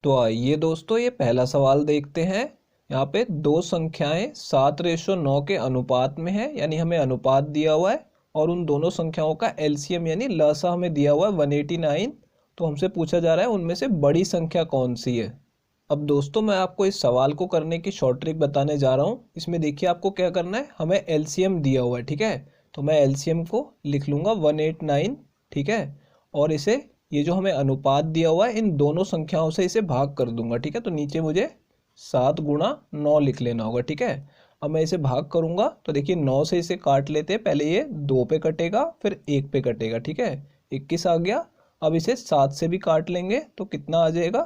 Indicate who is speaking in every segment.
Speaker 1: तो आइए दोस्तों ये पहला सवाल देखते हैं। यहाँ पे दो संख्याएं 7:9 के अनुपात में है, यानी हमें अनुपात दिया हुआ है और उन दोनों संख्याओं का एलसीएम यानी लसा हमें दिया हुआ है 189। तो हमसे पूछा जा रहा है उनमें से बड़ी संख्या कौन सी है। अब दोस्तों मैं आपको इस सवाल को करने की शॉर्ट ट्रिक बताने जा रहा हूँ। इसमें देखिए आपको क्या करना है, हमें एलसीएम दिया हुआ है, ठीक है। तो मैं एलसीएम को लिख लूँगा 189, ठीक है। और इसे ये जो हमें अनुपात दिया हुआ है इन दोनों संख्याओं से इसे भाग कर दूंगा, ठीक है। तो नीचे मुझे 7 × 9 लिख लेना होगा, ठीक है। अब मैं इसे भाग करूंगा तो देखिए 9 से इसे काट लेते हैं। पहले ये 2 पे कटेगा फिर 1 पे कटेगा, ठीक है। 21 आ गया। अब इसे 7 से भी काट लेंगे तो कितना आ जाएगा,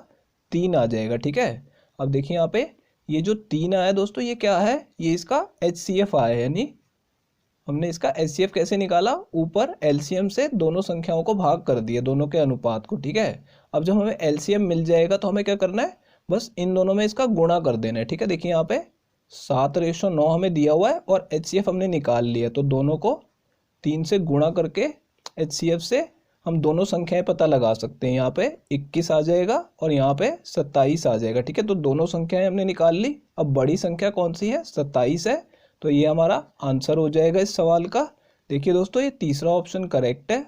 Speaker 1: 3 आ जाएगा, ठीक है। अब देखिए यहाँ पे ये जो 3 आया दोस्तों ये क्या है, ये इसका HCF आया, यानी हमने इसका HCF कैसे निकाला, ऊपर LCM से दोनों संख्याओं को भाग कर दिया, दोनों के अनुपात को, ठीक है। अब जब हमें LCM मिल जाएगा तो हमें क्या करना है, बस इन दोनों में इसका गुणा कर देना है, ठीक है। देखिए यहाँ पे 7:9 हमें दिया हुआ है और HCF हमने निकाल लिया, तो दोनों को 3 से गुणा करके HCF से हम दोनों संख्याएं पता लगा सकते हैं। यहाँ पे 21 आ जाएगा और यहाँ पे 27 आ जाएगा, ठीक है। तो दोनों संख्याएं हमने निकाल ली। अब बड़ी संख्या कौन सी है, 27 है। तो ये हमारा आंसर हो जाएगा इस सवाल का। देखिए दोस्तों ये तीसरा ऑप्शन करेक्ट है।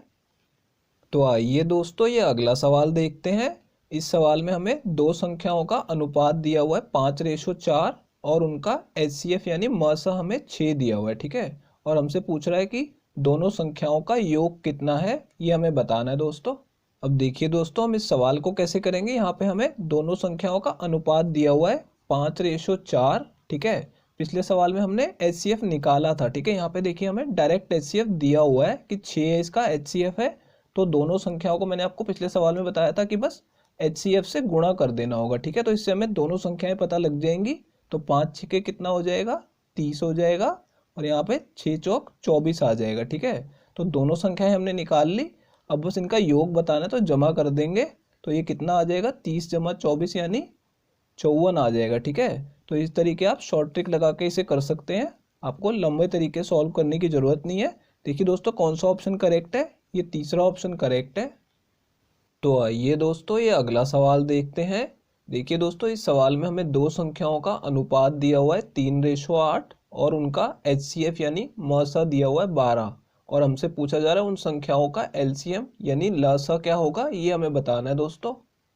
Speaker 1: तो आइए दोस्तों ये अगला सवाल देखते हैं। इस सवाल में हमें दो संख्याओं का अनुपात दिया हुआ है 5:4 और उनका HCF यानी मसा हमें 6 दिया हुआ है, ठीक है। और हमसे पूछ रहा है कि दोनों संख्याओं का योग कितना है, ये हमें बताना है दोस्तों। अब देखिए दोस्तों हम इस सवाल को कैसे करेंगे। यहाँ पे हमें दोनों संख्याओं का अनुपात दिया हुआ है 5:4, ठीक है। पिछले सवाल में हमने HCF निकाला था, ठीक है। यहाँ पे देखिए हमें डायरेक्ट HCF दिया हुआ है कि 6 इसका HCF है। तो दोनों संख्याओं को मैंने आपको पिछले सवाल में बताया था कि बस HCF से गुणा कर देना होगा, ठीक है। तो इससे हमें दोनों संख्याएं पता लग जाएंगी। तो 5 6 कितना हो जाएगा, 30 हो जाएगा और यहाँ पे 6 चौक 24 आ जाएगा, ठीक है। तो दोनों संख्याएं हमने निकाल ली। अब बस इनका योग बताना है तो जमा कर देंगे। तो ये कितना आ जाएगा, 30 + 24 यानी 54 आ जाएगा, ठीक है। तो इस तरीके आप शॉर्ट ट्रिक लगा के इसे कर सकते हैं। आपको लंबे तरीके सॉल्व करने की ज़रूरत नहीं है। देखिए दोस्तों कौन सा ऑप्शन करेक्ट है, ये तीसरा ऑप्शन करेक्ट है। तो आइए दोस्तों ये अगला सवाल देखते हैं। देखिए दोस्तों इस सवाल में हमें दो संख्याओं का अनुपात दिया हुआ है 3:8 और उनका HCF यानी मसा दिया हुआ है 12 और हमसे पूछा जा रहा है उन संख्याओं का LCM यानी लसा क्या होगा, ये हमें बताना है दोस्तों।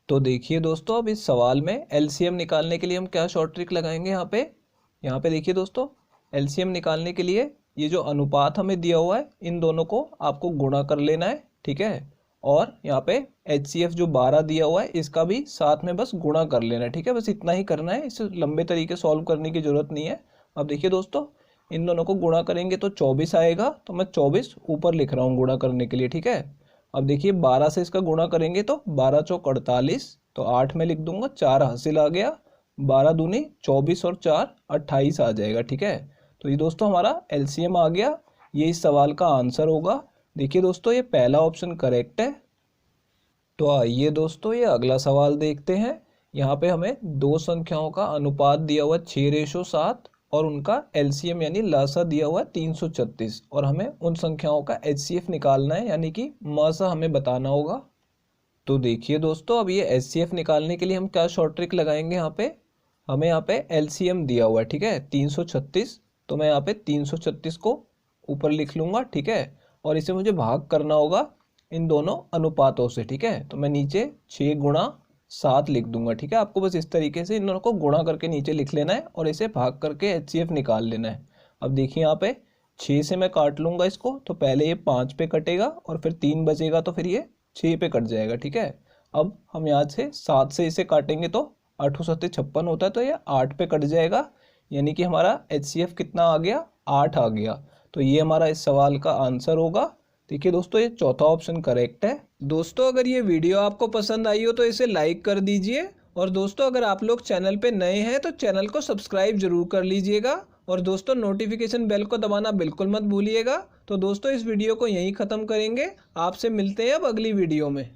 Speaker 1: तो देखिए दोस्तों अब इस सवाल में LCM निकालने के लिए हम क्या शॉर्ट ट्रिक लगाएंगे। यहाँ पे देखिए दोस्तों LCM निकालने के लिए ये जो अनुपात हमें दिया हुआ है इन दोनों को आपको गुणा कर लेना है, ठीक है। और यहाँ पे HCF जो 12 दिया हुआ है इसका भी साथ में बस गुणा कर लेना है, ठीक है। बस इतना ही करना है, इसे लंबे तरीके सॉल्व करने की जरूरत नहीं है। अब देखिए दोस्तों इन दोनों को गुणा करेंगे तो 24 आएगा, तो मैं 24 ऊपर लिख रहा हूँ गुणा करने के लिए, ठीक है। अब देखिए 12 से इसका गुणा करेंगे तो 12 चौक 48, तो 8 में लिख दूंगा, 4 हासिल आ गया। 12 दूनी 24 और 4 28 आ जाएगा, ठीक है। तो ये दोस्तों हमारा LCM आ गया, ये इस सवाल का आंसर होगा। देखिए दोस्तों ये पहला ऑप्शन करेक्ट है। तो आइए दोस्तों ये अगला सवाल देखते हैं। यहाँ पे हमें दो संख्याओं का अनुपात दिया हुआ है 6:7 और उनका LCM यानी लसा दिया हुआ है 336 और हमें उन संख्याओं का HCF निकालना है यानी कि मसा हमें बताना होगा। तो देखिए दोस्तों अब ये HCF निकालने के लिए हम क्या शॉर्ट ट्रिक लगाएंगे। हमें यहाँ पे LCM दिया हुआ है, ठीक है, 336। तो मैं यहाँ पे 336 को ऊपर लिख लूँगा, ठीक है। और इसे मुझे भाग करना होगा इन दोनों अनुपातों से, ठीक है। तो मैं नीचे 6 × 7 लिख दूंगा, ठीक है। आपको बस इस तरीके से इन दोनों को गुणा करके नीचे लिख लेना है और इसे भाग करके HCF निकाल लेना है। अब देखिए यहाँ पे 6 से मैं काट लूँगा इसको, तो पहले ये 5 पे कटेगा और फिर 3 बचेगा तो फिर ये 6 पे कट जाएगा, ठीक है। अब हम यहाँ से 7 से इसे काटेंगे तो 8 × 7 = 56 होता है, तो ये 8 पे कट जाएगा, यानी कि हमारा HCF कितना आ गया, 8 आ गया। तो ये हमारा इस सवाल का आंसर होगा। देखिए दोस्तों ये चौथा ऑप्शन करेक्ट है। दोस्तों अगर ये वीडियो आपको पसंद आई हो तो इसे लाइक कर दीजिए और दोस्तों अगर आप लोग चैनल पे नए हैं तो चैनल को सब्सक्राइब जरूर कर लीजिएगा और दोस्तों नोटिफिकेशन बेल को दबाना बिल्कुल मत भूलिएगा। तो दोस्तों इस वीडियो को यहीं ख़त्म करेंगे, आपसे मिलते हैं अब अगली वीडियो में।